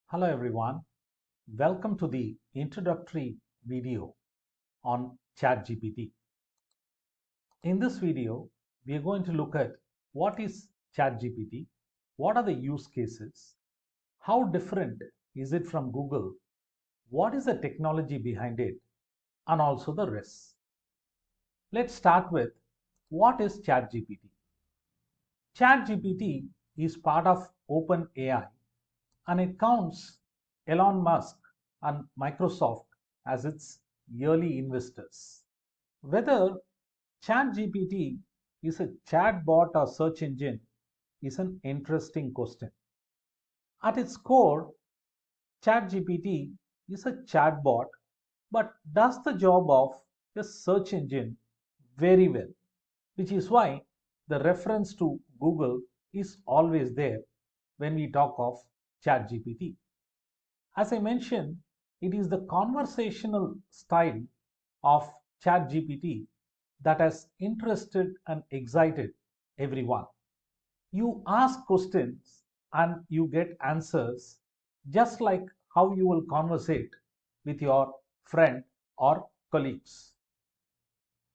Hello everyone, welcome to the introductory video on ChatGPT. In this video, we are going to look at what is ChatGPT, what are the use cases, how different is it from Google, what is the technology behind it, and also the rest. Let's start with what is ChatGPT. ChatGPT is part of OpenAI and it counts Elon Musk and Microsoft as its yearly investors. Whether ChatGPT is a chatbot or search engine is an interesting question. At its core, ChatGPT is a chatbot but does the job of a search engine very well, which is why the reference to Google is always there when we talk of ChatGPT. As I mentioned, it is the conversational style of ChatGPT that has interested and excited everyone. You ask questions and you get answers just like how you will conversate with your friend or colleagues.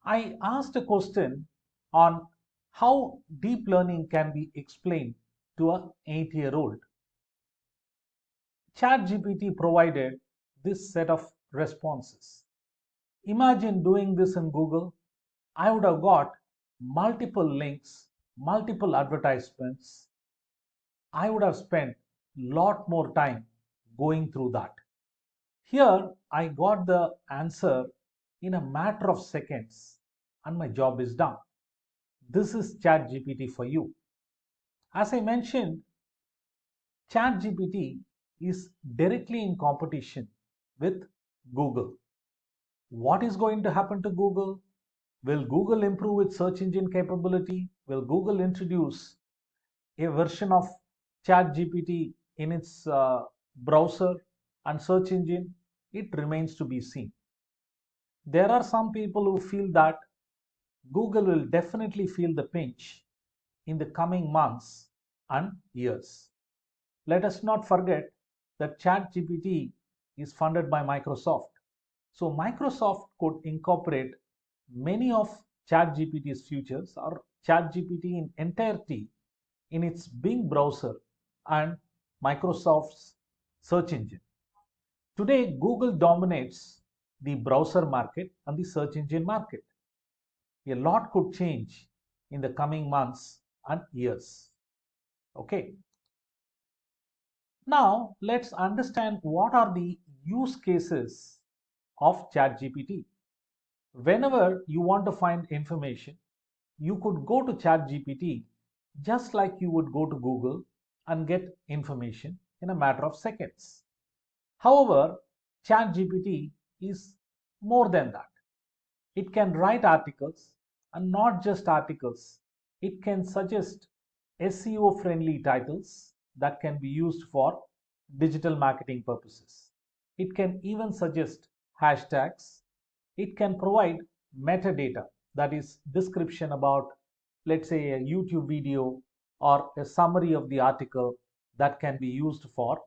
I asked a question on how deep learning can be explained to an 8-year-old. ChatGPT provided this set of responses. Imagine doing this in Google. I would have got multiple links, multiple advertisements. I would have spent a lot more time going through that. Here, I got the answer in a matter of seconds and my job is done. This is ChatGPT for you. As I mentioned, ChatGPT is directly in competition with Google. What is going to happen to Google? Will Google improve its search engine capability? Will Google introduce a version of ChatGPT in its browser and search engine? It remains to be seen. There are some people who feel that Google will definitely feel the pinch in the coming months and years. Let us not forget that ChatGPT is funded by Microsoft. So Microsoft could incorporate many of ChatGPT's features or ChatGPT in entirety in its Bing browser and Microsoft's search engine. Today, Google dominates the browser market and the search engine market. A lot could change in the coming months and years. Okay. Now, let's understand what are the use cases of ChatGPT. Whenever you want to find information, you could go to ChatGPT just like you would go to Google and get information in a matter of seconds. However, ChatGPT is more than that. It can write articles and not just articles. It can suggest SEO friendly titles that can be used for digital marketing purposes. It can even suggest hashtags. It can provide metadata, that is description about, let's say, a YouTube video or a summary of the article that can be used for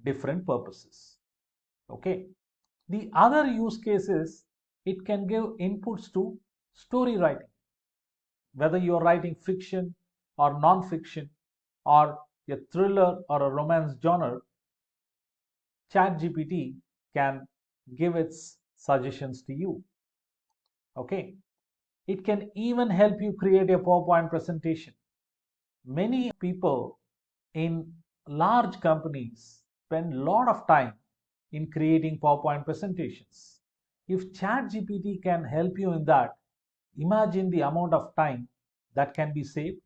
different purposes. Okay. The other use case is it can give inputs to story writing. Whether you're writing fiction or non-fiction or a thriller or a romance genre, ChatGPT can give its suggestions to you. Okay. It can even help you create a PowerPoint presentation. Many people in large companies spend a lot of time in creating PowerPoint presentations. If ChatGPT can help you in that, imagine the amount of time that can be saved,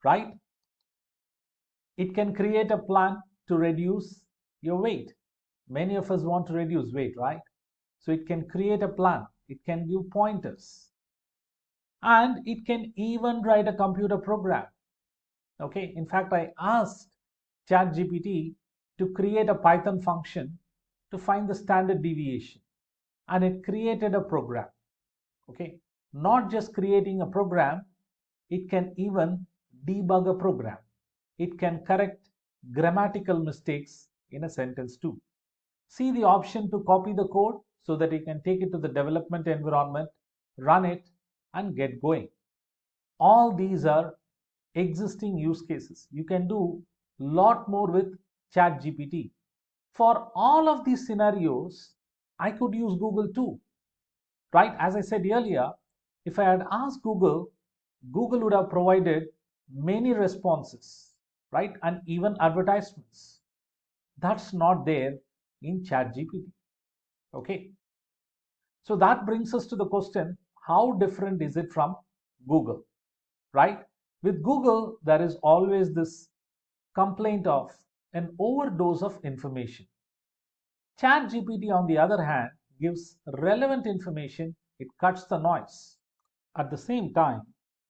right? It can create a plan to reduce your weight. Many of us want to reduce weight, right? So it can create a plan. It can give pointers. And it can even write a computer program. Okay, in fact, I asked ChatGPT to create a Python function to find the standard deviation, and it created a program. Okay, not just creating a program, it can even debug a program. It can correct grammatical mistakes in a sentence too. See the option to copy the code so that you can take it to the development environment, run it, and get going. All these are existing use cases. You can do a lot more with ChatGPT. For all of these scenarios, I could use Google too, right? As I said earlier, if I had asked Google, Google would have provided many responses, right? And even advertisements. That's not there in ChatGPT. Okay. So that brings us to the question, how different is it from Google, right? With Google, there is always this complaint of an overdose of information. ChatGPT, on the other hand, gives relevant information, it cuts the noise. At the same time,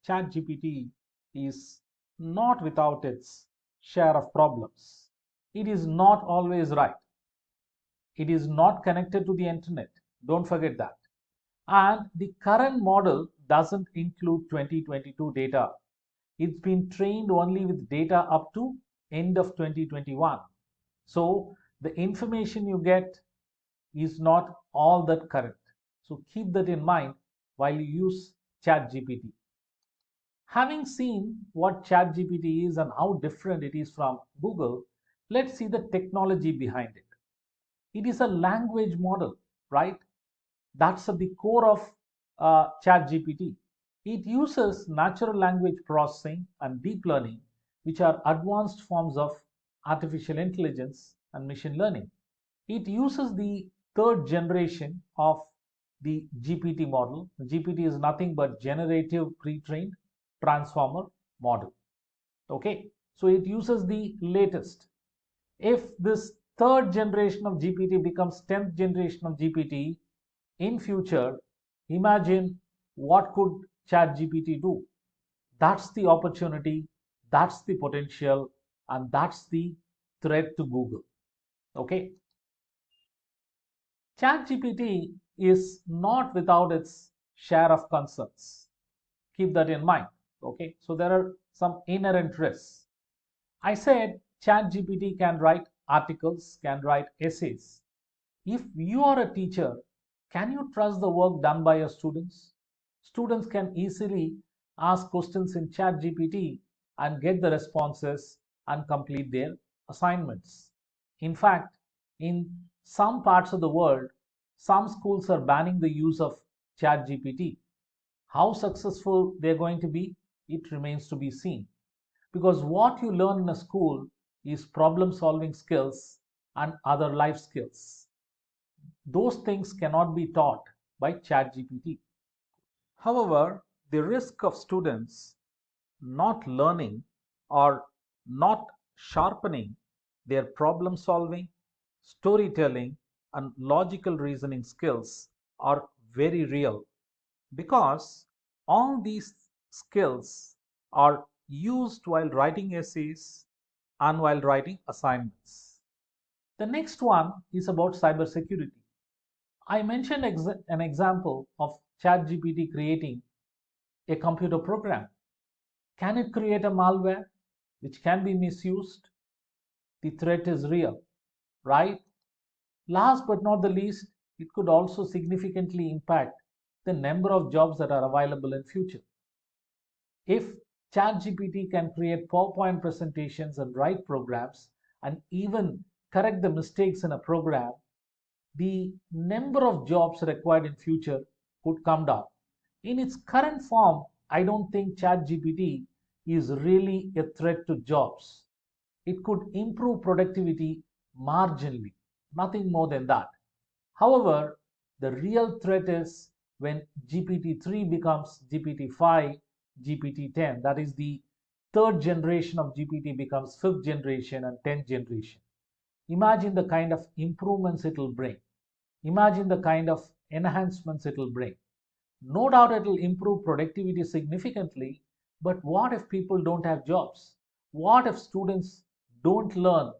ChatGPT is not without its share of problems. It is not always right. It is not connected to the internet. Don't forget that. And the current model doesn't include 2022 data. It's been trained only with data up to end of 2021. So the information you get is not all that correct. So keep that in mind while you use ChatGPT. Having seen what ChatGPT is and how different it is from Google, let's see the technology behind it. It is a language model, right? That's at the core of ChatGPT. It uses natural language processing and deep learning, which are advanced forms of artificial intelligence and machine learning. It uses the third generation of the GPT model. The GPT is nothing but generative pre-trained transformer model. Okay, so it uses the latest. If this third generation of GPT becomes 10th generation of GPT in future, imagine what could ChatGPT do. That's the opportunity, that's the potential, and that's the threat to Google. Okay, ChatGPT is not without its share of concerns. Keep that in mind. Okay, so there are some inherent risks. I said ChatGPT can write articles, can write essays. If you are a teacher, can you trust the work done by your students? Students can easily ask questions in ChatGPT and get the responses and complete their assignments. In fact, in some parts of the world, some schools are banning the use of ChatGPT. How successful they're going to be, it remains to be seen. Because what you learn in a school is problem solving skills and other life skills. Those things cannot be taught by ChatGPT. However, the risk of students not learning or not sharpening their problem solving, storytelling, and logical reasoning skills are very real because all these skills are used while writing essays and while writing assignments. The next one is about cybersecurity. I mentioned an example of ChatGPT creating a computer program. Can it create a malware which can be misused? The threat is real, right? Last but not the least, it could also significantly impact the number of jobs that are available in future. If ChatGPT can create PowerPoint presentations and write programs and even correct the mistakes in a program, the number of jobs required in future could come down. In its current form, I don't think ChatGPT is really a threat to jobs. It could improve productivity marginally, nothing more than that. However, the real threat is when GPT-3 becomes GPT-5, GPT-10. That is the third generation of GPT becomes fifth generation and 10th generation. Imagine the kind of improvements it will bring. Imagine the kind of enhancements it will bring. No doubt it will improve productivity significantly, but what if people don't have jobs? What if students don't learn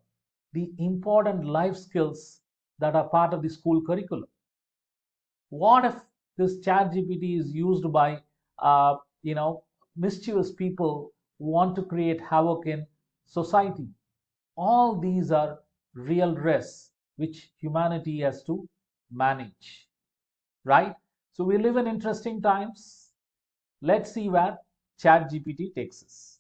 the important life skills that are part of the school curriculum? What if this chat GPT is used by uh, mischievous people who want to create havoc in society? All these are real risks which humanity has to manage, right? So we live in interesting times. Let's see where ChatGPT takes us.